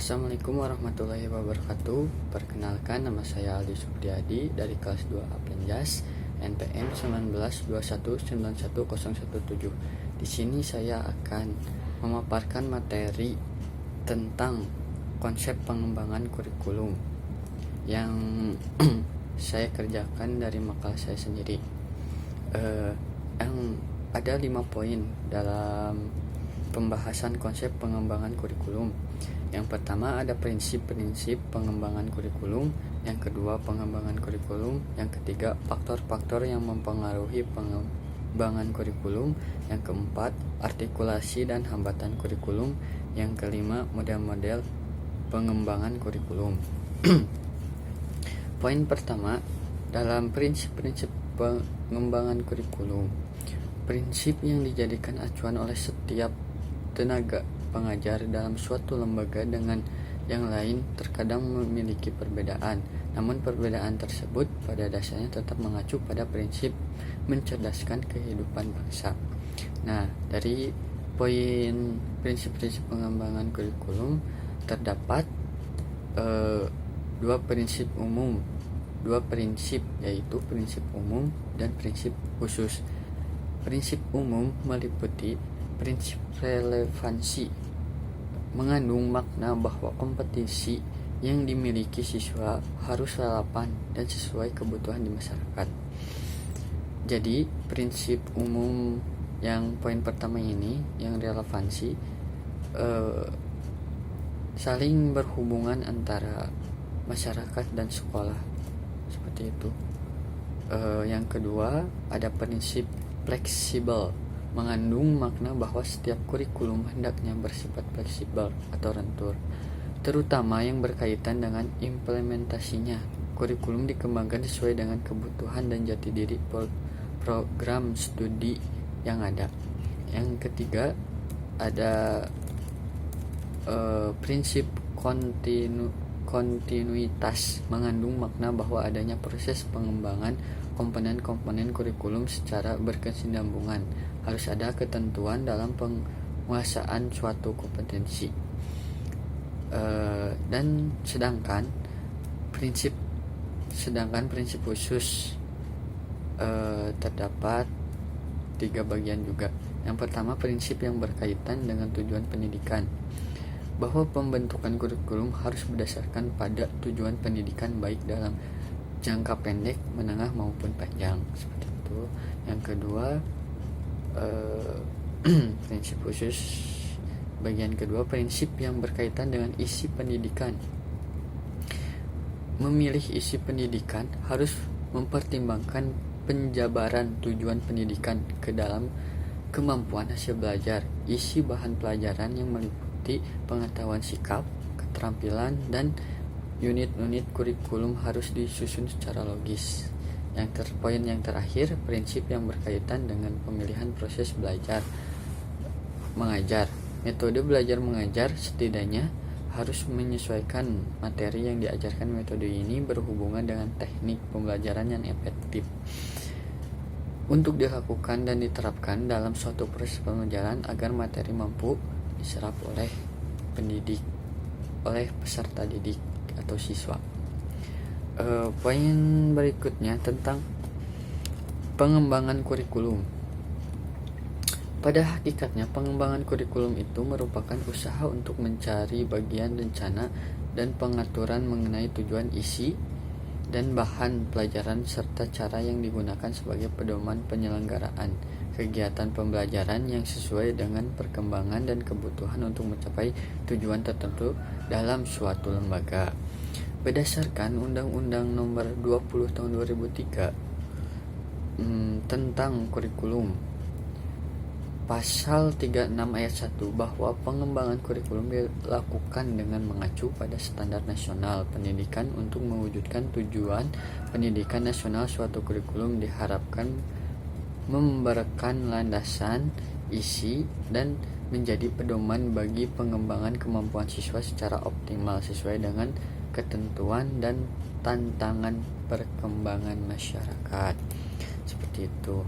Assalamualaikum warahmatullahi wabarakatuh. Perkenalkan, nama saya Aldi Supriyadi dari kelas 2A Penjas, NPM 1921910117. Di sini saya akan memaparkan materi tentang konsep pengembangan kurikulum yang saya kerjakan dari makalah saya sendiri. Yang ada 5 poin dalam pembahasan konsep pengembangan kurikulum. Yang pertama ada prinsip-prinsip pengembangan kurikulum, yang kedua pengembangan kurikulum, yang ketiga faktor-faktor yang mempengaruhi pengembangan kurikulum, yang keempat artikulasi dan hambatan kurikulum, yang kelima model-model pengembangan kurikulum. Poin pertama, dalam prinsip-prinsip pengembangan kurikulum, prinsip yang dijadikan acuan oleh setiap tenaga pengajar dalam suatu lembaga dengan yang lain terkadang memiliki perbedaan, namun perbedaan tersebut pada dasarnya tetap mengacu pada prinsip mencerdaskan kehidupan bangsa. Nah, dari poin prinsip-prinsip pengembangan kurikulum terdapat dua prinsip yaitu prinsip umum dan prinsip khusus. Prinsip umum meliputi prinsip relevansi, mengandung makna bahwa kompetisi yang dimiliki siswa harus relevan dan sesuai kebutuhan di masyarakat. Jadi prinsip umum yang poin pertama ini, yang relevansi, saling berhubungan antara masyarakat dan sekolah, seperti itu. Yang kedua ada prinsip fleksibel, mengandung makna bahwa setiap kurikulum hendaknya bersifat fleksibel atau lentur, terutama yang berkaitan dengan implementasinya. Kurikulum dikembangkan sesuai dengan kebutuhan dan jati diri program studi yang ada. Yang ketiga ada prinsip kontinuitas, mengandung makna bahwa adanya proses pengembangan komponen-komponen kurikulum secara berkesinambungan. Harus ada ketentuan dalam penguasaan suatu kompetensi. Dan sedangkan prinsip khusus terdapat 3 bagian juga. Yang pertama, prinsip yang berkaitan dengan tujuan pendidikan, bahwa pembentukan kurikulum harus berdasarkan pada tujuan pendidikan baik dalam jangka pendek, menengah maupun panjang, seperti itu. Yang kedua, prinsip khusus bagian kedua, prinsip yang berkaitan dengan isi pendidikan. Memilih isi pendidikan harus mempertimbangkan penjabaran tujuan pendidikan ke dalam kemampuan hasil belajar. Isi bahan pelajaran yang meliputi pengetahuan sikap, keterampilan, dan unit-unit kurikulum harus disusun secara logis. Poin yang terakhir, prinsip yang berkaitan dengan pemilihan proses belajar mengajar. Metode belajar mengajar setidaknya harus menyesuaikan materi yang diajarkan. Metode ini berhubungan dengan teknik pembelajaran yang efektif untuk dilakukan dan diterapkan dalam suatu proses pembelajaran agar materi mampu diserap oleh peserta didik atau siswa. Poin berikutnya tentang pengembangan kurikulum. Pada hakikatnya, pengembangan kurikulum itu merupakan usaha untuk mencari bagian rencana dan pengaturan mengenai tujuan, isi, dan bahan pelajaran serta cara yang digunakan sebagai pedoman penyelenggaraan kegiatan pembelajaran yang sesuai dengan perkembangan dan kebutuhan untuk mencapai tujuan tertentu dalam suatu lembaga. Berdasarkan Undang-Undang Nomor 20 Tahun 2003 tentang kurikulum, Pasal 36 ayat 1, bahwa pengembangan kurikulum dilakukan dengan mengacu pada standar nasional pendidikan untuk mewujudkan tujuan pendidikan nasional. Suatu kurikulum diharapkan memberikan landasan, isi, dan menjadi pedoman bagi pengembangan kemampuan siswa secara optimal sesuai dengan ketentuan dan tantangan perkembangan masyarakat, seperti itu.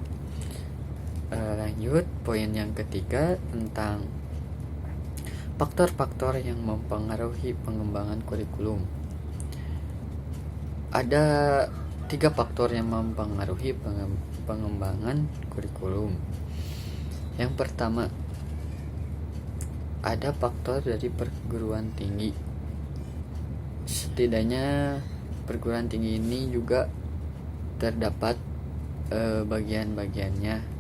Lanjut, poin yang ketiga tentang Faktor-faktor yang mempengaruhi pengembangan kurikulum. Ada 3 faktor yang mempengaruhi pengembangan kurikulum. Yang pertama, ada faktor dari perguruan tinggi. Setidaknya perguruan tinggi ini juga terdapat bagian-bagiannya.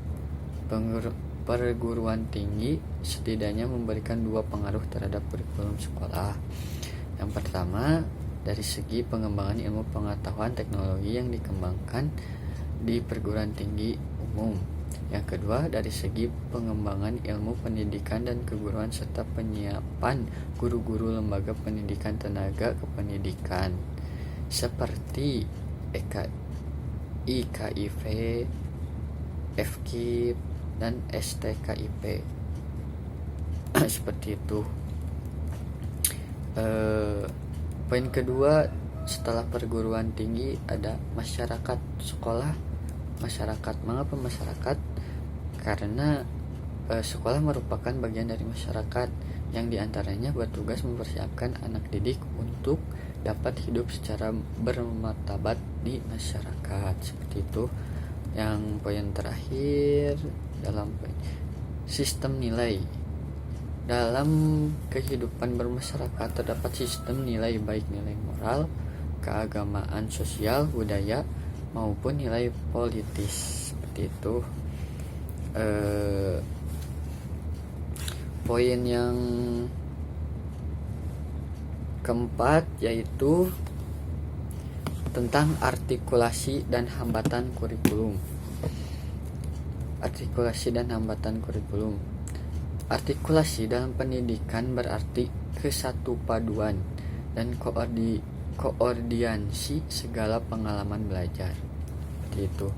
Perguruan tinggi setidaknya memberikan 2 pengaruh terhadap kurikulum sekolah. Yang pertama, dari segi pengembangan ilmu pengetahuan teknologi yang dikembangkan di perguruan tinggi umum. Yang kedua, dari segi pengembangan ilmu pendidikan dan keguruan serta penyiapan guru-guru lembaga pendidikan tenaga kependidikan seperti IKIV, FKIP, dan STKIP. Seperti itu. Poin kedua, setelah perguruan tinggi ada masyarakat sekolah. Masyarakat, mengapa masyarakat? Karena sekolah merupakan bagian dari masyarakat yang diantaranya bertugas mempersiapkan anak didik untuk dapat hidup secara bermartabat di masyarakat. Seperti itu. Yang poin terakhir dalam sistem nilai. Dalam kehidupan bermasyarakat terdapat sistem nilai, baik nilai moral, keagamaan, sosial, budaya, maupun nilai politis. Seperti itu. Poin yang keempat yaitu tentang artikulasi dan hambatan kurikulum. Artikulasi dan hambatan kurikulum. Artikulasi dalam pendidikan berarti kesadupaduan dan koordinasi segala pengalaman belajar. Seperti itu.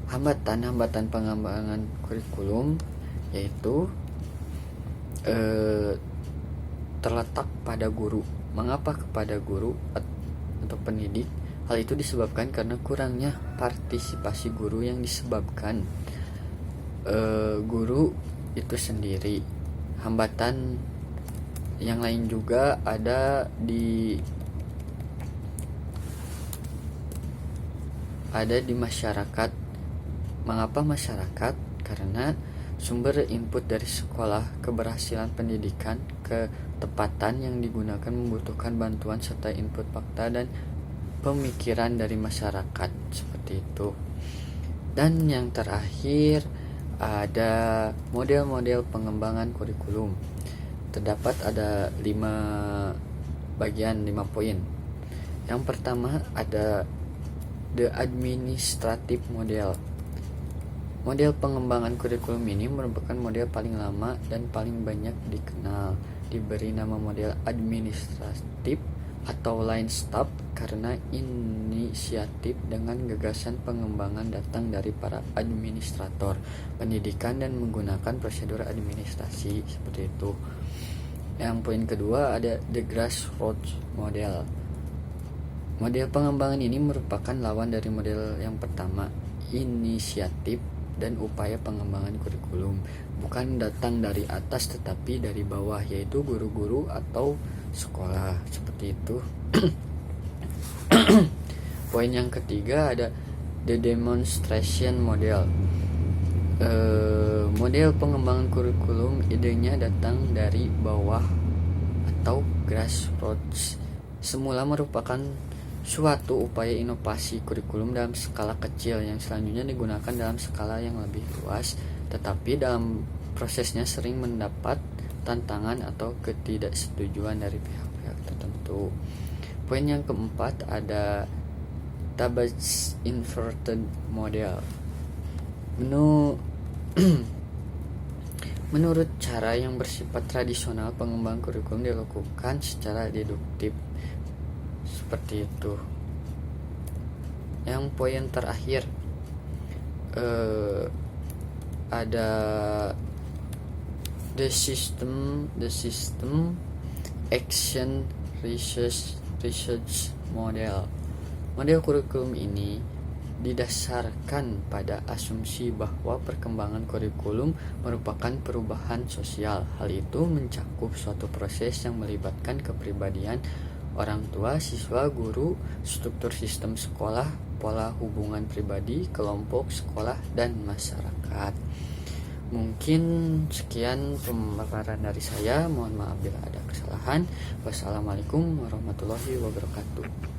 Hambatan pengembangan kurikulum yaitu terletak pada guru. Mengapa kepada guru atau pendidik? Hal itu disebabkan karena kurangnya partisipasi guru yang disebabkan guru itu sendiri. Hambatan yang lain juga ada di masyarakat. Mengapa masyarakat? Karena sumber input dari sekolah, keberhasilan pendidikan, ketepatan yang digunakan membutuhkan bantuan serta input fakta dan pemikiran dari masyarakat. Seperti itu. Dan yang terakhir ada model-model pengembangan kurikulum. Terdapat ada 5 bagian, 5 poin. Yang pertama ada the administrative model. Model pengembangan kurikulum ini merupakan model paling lama dan paling banyak dikenal. Diberi nama model administratif atau line staff karena inisiatif dengan gagasan pengembangan datang dari para administrator pendidikan dan menggunakan prosedur administrasi. Seperti itu. Yang poin kedua ada the grassroots model. Model pengembangan ini merupakan lawan dari model yang pertama, inisiatif dan upaya pengembangan kurikulum, bukan datang dari atas tetapi dari bawah, yaitu guru-guru atau sekolah. Seperti itu. Poin yang ketiga ada the demonstration model. Model pengembangan kurikulum idenya datang dari bawah atau grassroots. Semula merupakan suatu upaya inovasi kurikulum dalam skala kecil yang selanjutnya digunakan dalam skala yang lebih luas, tetapi dalam prosesnya sering mendapat tantangan atau ketidaksetujuan dari pihak-pihak tertentu. Poin yang keempat ada Tabbatt's inverted model. Menurut cara yang bersifat tradisional, pengembangan kurikulum dilakukan secara deduktif. Seperti itu. Yang poin terakhir ada the system action research model. Model kurikulum ini didasarkan pada asumsi bahwa perkembangan kurikulum merupakan perubahan sosial. Hal itu mencakup suatu proses yang melibatkan kepribadian orang tua, siswa, guru, struktur sistem sekolah, pola hubungan pribadi, kelompok, sekolah, dan masyarakat. Mungkin sekian pemaparan dari saya. Mohon maaf bila ada kesalahan. Wassalamualaikum warahmatullahi wabarakatuh.